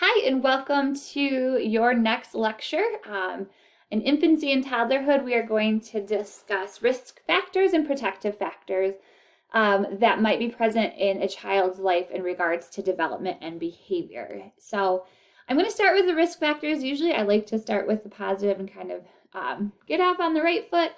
Hi, and welcome to your next lecture. In infancy and toddlerhood, we are going to discuss risk factors and protective factors that might be present in a child's life in regards to development and behavior. So I'm going to start with the risk factors. Usually I like to start with the positive and kind of get off on the right foot.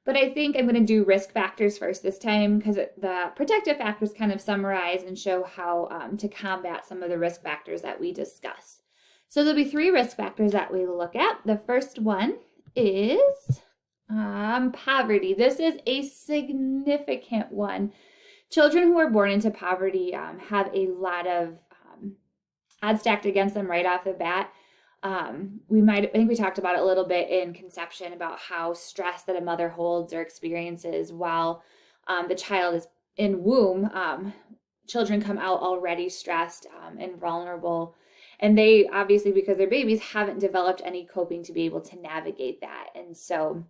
But I think I'm going to do risk factors first this time because the protective factors kind of summarize and show how to combat some of the risk factors that we discuss. So there'll be three risk factors that we look at. The first one is poverty. This is a significant one. Children who are born into poverty have a lot of odds stacked against them right off the bat. I think we talked about it a little bit in conception about how stress that a mother holds or experiences while the child is in womb. Children come out already stressed and vulnerable. And they obviously, because they're babies, haven't developed any coping to be able to navigate that. And so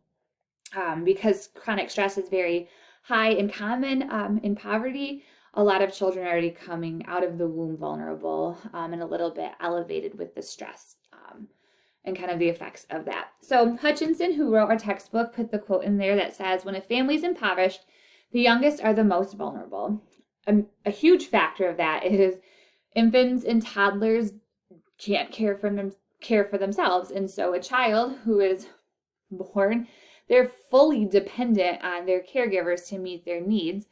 because chronic stress is very high and common in poverty, a lot of children are already coming out of the womb vulnerable and a little bit elevated with the stress and kind of the effects of that. So Hutchinson, who wrote our textbook, put the quote in there that says, "When a family is impoverished, the youngest are the most vulnerable." A huge factor of that is infants and toddlers can't care for themselves. And so a child who is born, they're fully dependent on their caregivers to meet their needs.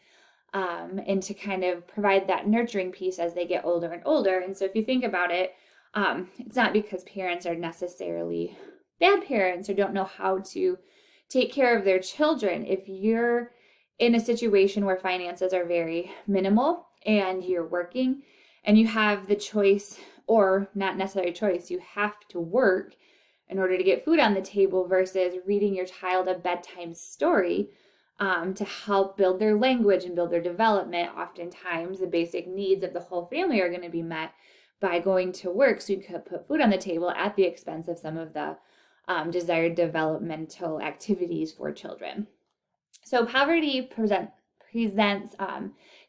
And to kind of provide that nurturing piece as they get older and older. And so if you think about it, it's not because parents are necessarily bad parents or don't know how to take care of their children. If you're in a situation where finances are very minimal and you're working and you have the choice, or not necessarily choice, you have to work in order to get food on the table versus reading your child a bedtime story, to help build their language and build their development. Oftentimes, the basic needs of the whole family are going to be met by going to work so you could put food on the table at the expense of some of the desired developmental activities for children. So poverty presents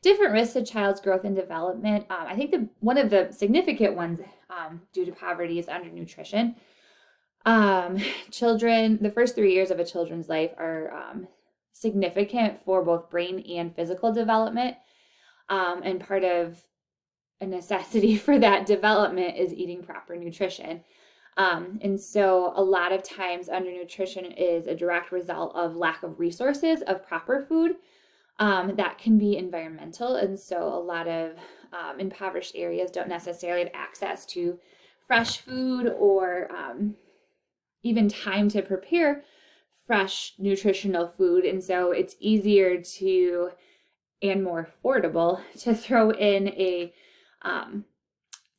different risks to child's growth and development. I think one of the significant ones due to poverty is undernutrition. Children, the first 3 years of a children's life are significant for both brain and physical development. And part of a necessity for that development is eating proper nutrition. And so a lot of times undernutrition is a direct result of lack of resources of proper food. That can be environmental. And so a lot of impoverished areas don't necessarily have access to fresh food or even time to prepare fresh nutritional food. And so it's easier to and more affordable to throw in a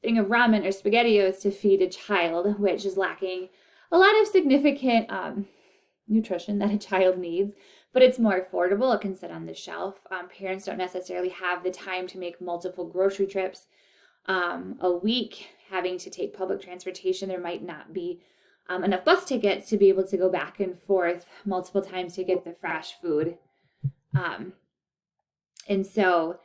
thing of ramen or SpaghettiOs to feed a child, which is lacking a lot of significant nutrition that a child needs, but it's more affordable. It can sit on the shelf. Parents don't necessarily have the time to make multiple grocery trips a week, having to take public transportation. There might not be enough bus tickets to be able to go back and forth multiple times to get the fresh food. And so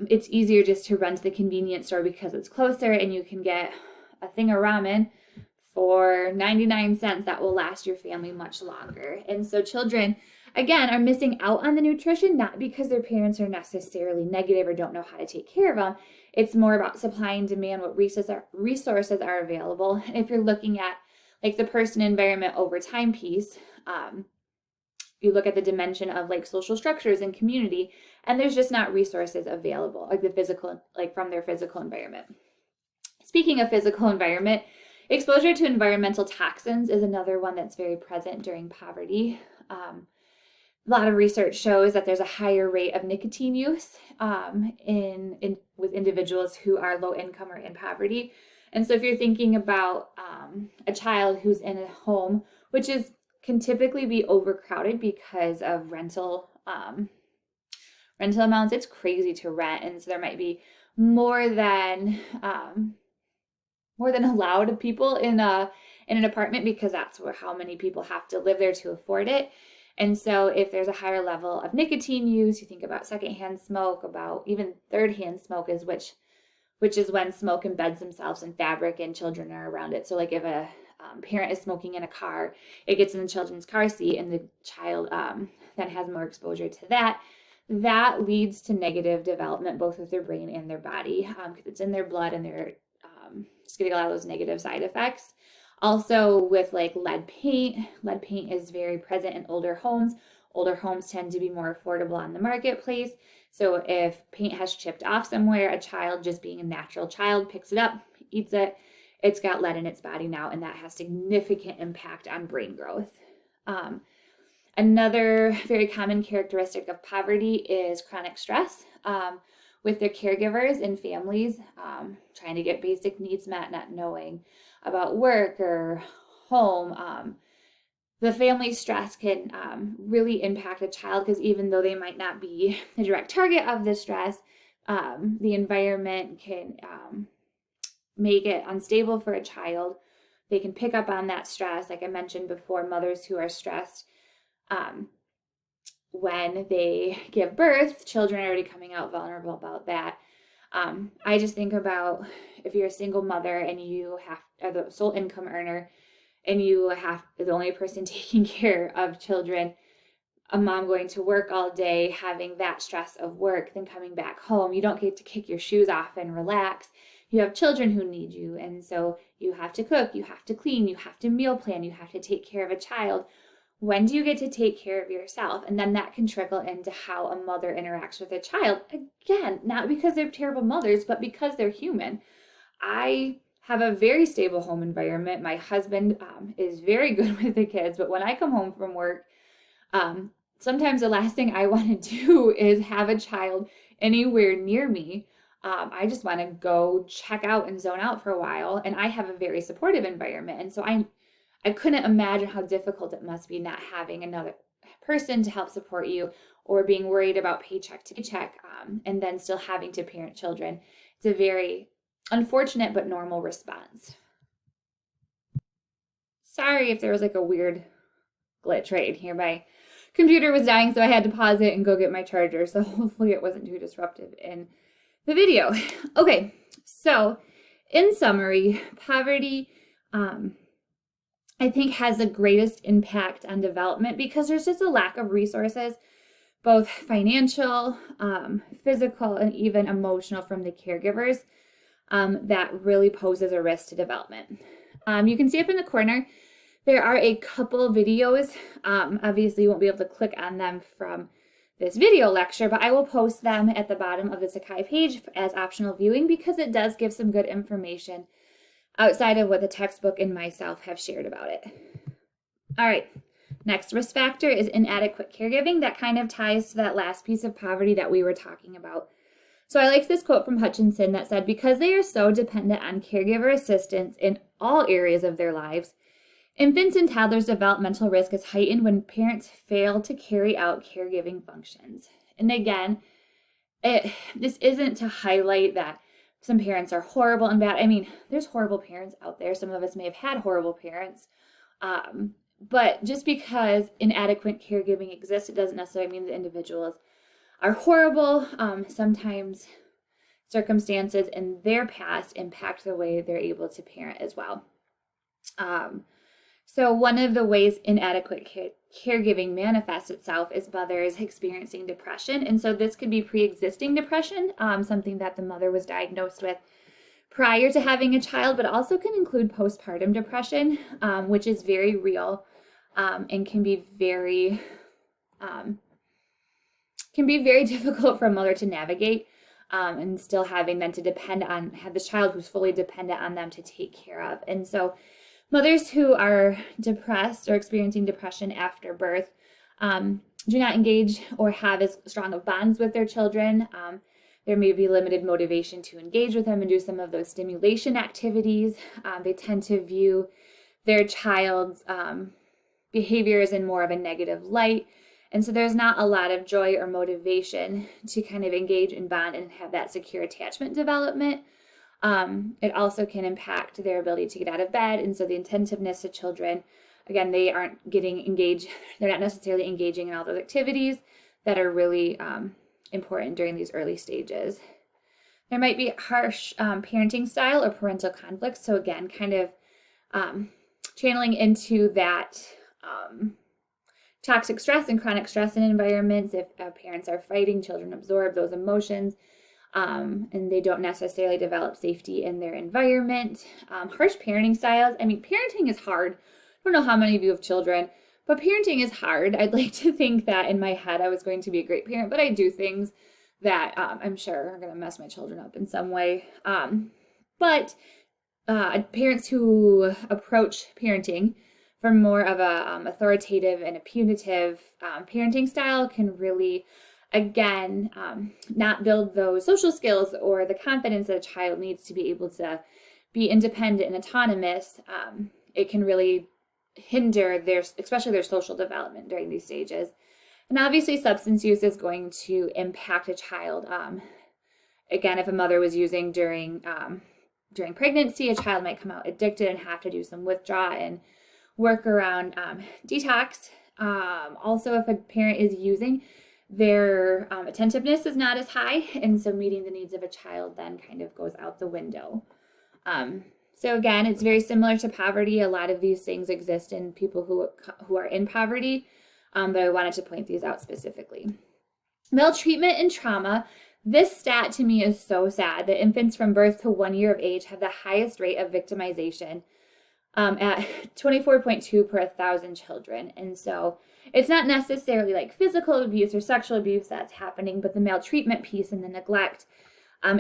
it's easier just to run to the convenience store because it's closer and you can get a thing of ramen for 99 cents that will last your family much longer. And so children, again, are missing out on the nutrition, not because their parents are necessarily negative or don't know how to take care of them. It's more about supply and demand, what resources are available. And if you're looking at like the person environment over time piece, you look at the dimension of like social structures and community, and there's just not resources available, like the physical, like from their physical environment. Speaking of physical environment, exposure to environmental toxins is another one that's very present during poverty. A lot of research shows that there's a higher rate of nicotine use with individuals who are low income or in poverty. And so if you're thinking about a child who's in a home, which can typically be overcrowded because of rental amounts, it's crazy to rent. And so there might be more than allowed people in an apartment because that's how many people have to live there to afford it. And so if there's a higher level of nicotine use, you think about secondhand smoke, about even thirdhand smoke, is which which is when smoke embeds themselves in fabric and children are around it. So like if a parent is smoking in a car, it gets in the children's car seat, and the child then has more exposure to that. That leads to negative development, both with their brain and their body, because it's in their blood, and they're just getting a lot of those negative side effects. Also with like lead paint is very present in older homes. Older homes tend to be more affordable on the marketplace. So if paint has chipped off somewhere, a child, just being a natural child, picks it up, eats it, it's got lead in its body now, and that has significant impact on brain growth. Another very common characteristic of poverty is chronic stress with their caregivers and families, trying to get basic needs met, not knowing about work or home. The family stress can really impact a child, because even though they might not be the direct target of the stress, the environment can make it unstable for a child. They can pick up on that stress. Like I mentioned before, mothers who are stressed when they give birth, children are already coming out vulnerable about that. I just think about if you're a single mother and you are the sole income earner, and you are the only person taking care of children, a mom going to work all day, having that stress of work, then coming back home, you don't get to kick your shoes off and relax. You have children who need you, and so you have to cook, you have to clean, you have to meal plan, you have to take care of a child. When do you get to take care of yourself? And then that can trickle into how a mother interacts with a child. Again, not because they're terrible mothers, but because they're human. I have a very stable home environment. My husband is very good with the kids, but when I come home from work, sometimes the last thing I want to do is have a child anywhere near me. I just want to go check out and zone out for a while, and I have a very supportive environment. And so I couldn't imagine how difficult it must be not having another person to help support you, or being worried about paycheck to paycheck, and then still having to parent children. It's a very unfortunate but normal response. Sorry if there was like a weird glitch right in here. My computer was dying, so I had to pause it and go get my charger. So hopefully it wasn't too disruptive in the video. Okay, so in summary, poverty, I think, has the greatest impact on development because there's just a lack of resources, both financial, physical, and even emotional from the caregivers, that really poses a risk to development. You can see up in the corner, there are a couple videos. Obviously, you won't be able to click on them from this video lecture, but I will post them at the bottom of the Sakai page as optional viewing because it does give some good information outside of what the textbook and myself have shared about it. All right, next risk factor is inadequate caregiving. That kind of ties to that last piece of poverty that we were talking about. So I liked this quote from Hutchinson that said, because they are so dependent on caregiver assistance in all areas of their lives, infants and toddlers' developmental risk is heightened when parents fail to carry out caregiving functions. And again, this isn't to highlight that some parents are horrible and bad. I mean, there's horrible parents out there. Some of us may have had horrible parents. But just because inadequate caregiving exists, it doesn't necessarily mean the individuals are horrible. Sometimes circumstances in their past impact the way they're able to parent as well. So one of the ways inadequate caregiving manifests itself is mothers experiencing depression. And so this could be pre-existing depression, something that the mother was diagnosed with prior to having a child, but also can include postpartum depression, which is very real, and can be very difficult for a mother to navigate, and still having then to have this child who's fully dependent on them to take care of. And so mothers who are depressed or experiencing depression after birth do not engage or have as strong of bonds with their children. There may be limited motivation to engage with them and do some of those stimulation activities. They tend to view their child's behaviors in more of a negative light. And so there's not a lot of joy or motivation to kind of engage and bond and have that secure attachment development. It also can impact their ability to get out of bed. And so the attentiveness to children, again, they aren't getting engaged. They're not necessarily engaging in all those activities that are really important during these early stages. There might be harsh parenting style or parental conflicts. So again, kind of channeling into that toxic stress and chronic stress in environments. If parents are fighting, children absorb those emotions, and they don't necessarily develop safety in their environment. Harsh parenting styles. I mean, parenting is hard. I don't know how many of you have children, but parenting is hard. I'd like to think that in my head I was going to be a great parent, but I do things that I'm sure are going to mess my children up in some way. But parents who approach parenting from more of a authoritative and a punitive parenting style can really, again, not build those social skills or the confidence that a child needs to be able to be independent and autonomous. It can really hinder especially their social development during these stages. And obviously substance use is going to impact a child. Again, if a mother was using during pregnancy, a child might come out addicted and have to do some withdrawal and work around detox. Also, if a parent is using, their attentiveness is not as high, and so meeting the needs of a child then kind of goes out the window. So again, it's very similar to poverty. A lot of these things exist in people who are in poverty, but I wanted to point these out specifically. Maltreatment and trauma. This stat to me is so sad that infants from birth to 1 year of age have the highest rate of victimization at 24.2 per 1,000 children. And so it's not necessarily like physical abuse or sexual abuse that's happening, but the maltreatment piece and the neglect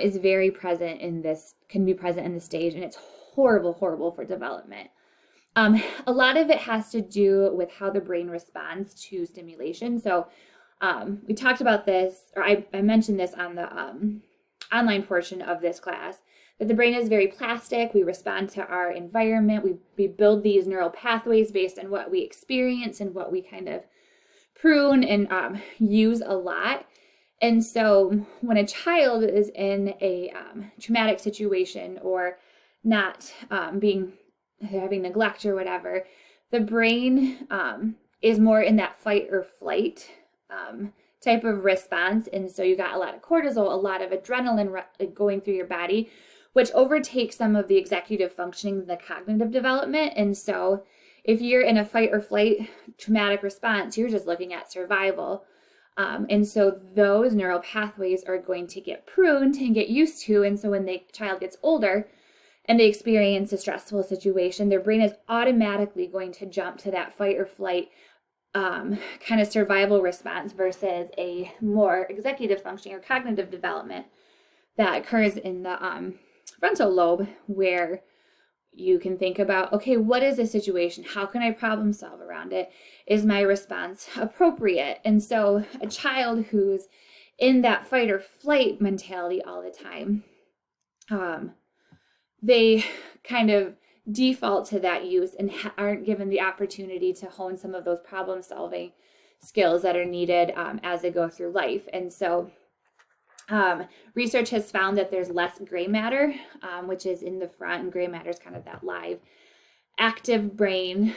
is very present in this, can be present in the stage, and it's horrible, horrible for development. A lot of it has to do with how the brain responds to stimulation. So we talked about this, or I mentioned this on the online portion of this class, that the brain is very plastic. We respond to our environment. We build these neural pathways based on what we experience and what we kind of prune and use a lot. And so when a child is in a traumatic situation or not having neglect or whatever, the brain is more in that fight or flight type of response. And so you got a lot of cortisol, a lot of adrenaline going through your body, which overtakes some of the executive functioning, the cognitive development. And so if you're in a fight or flight traumatic response, you're just looking at survival. And so those neural pathways are going to get pruned and get used to. And so when the child gets older and they experience a stressful situation, their brain is automatically going to jump to that fight or flight kind of survival response versus a more executive functioning or cognitive development that occurs in the frontal lobe, where you can think about, okay, what is the situation? How can I problem solve around it? Is my response appropriate? And so a child who's in that fight or flight mentality all the time, they kind of default to that use and aren't given the opportunity to hone some of those problem solving skills that are needed as they go through life. And so research has found that there's less gray matter, which is in the front, and gray matter is kind of that live, active brain.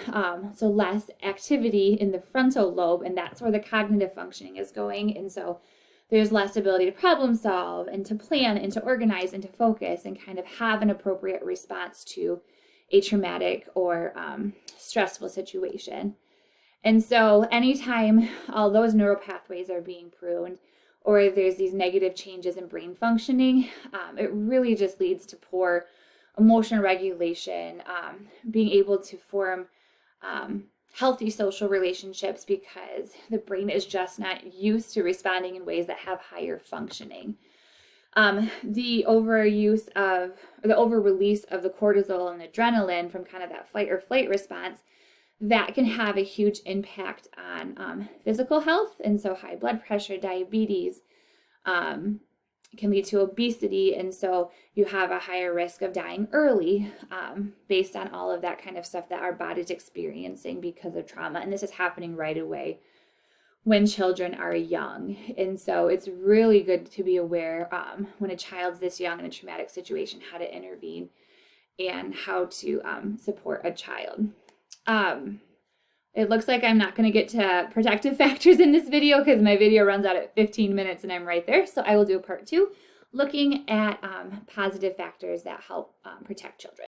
So less activity in the frontal lobe, and that's where the cognitive functioning is going. And so there's less ability to problem solve and to plan and to organize and to focus and kind of have an appropriate response to a traumatic or stressful situation. And so anytime all those neural pathways are being pruned, or there's these negative changes in brain functioning, it really just leads to poor emotional regulation, being able to form healthy social relationships, because the brain is just not used to responding in ways that have higher functioning. The overuse of, or the over-release of the cortisol and adrenaline from kind of that fight or flight response, that can have a huge impact on physical health. And so high blood pressure, diabetes, can lead to obesity. And so you have a higher risk of dying early based on all of that kind of stuff that our body's experiencing because of trauma. And this is happening right away when children are young. And so it's really good to be aware when a child's this young in a traumatic situation, how to intervene and how to support a child. It looks like I'm not going to get to protective factors in this video because my video runs out at 15 minutes and I'm right there. So I will do a part 2 looking at positive factors that help protect children.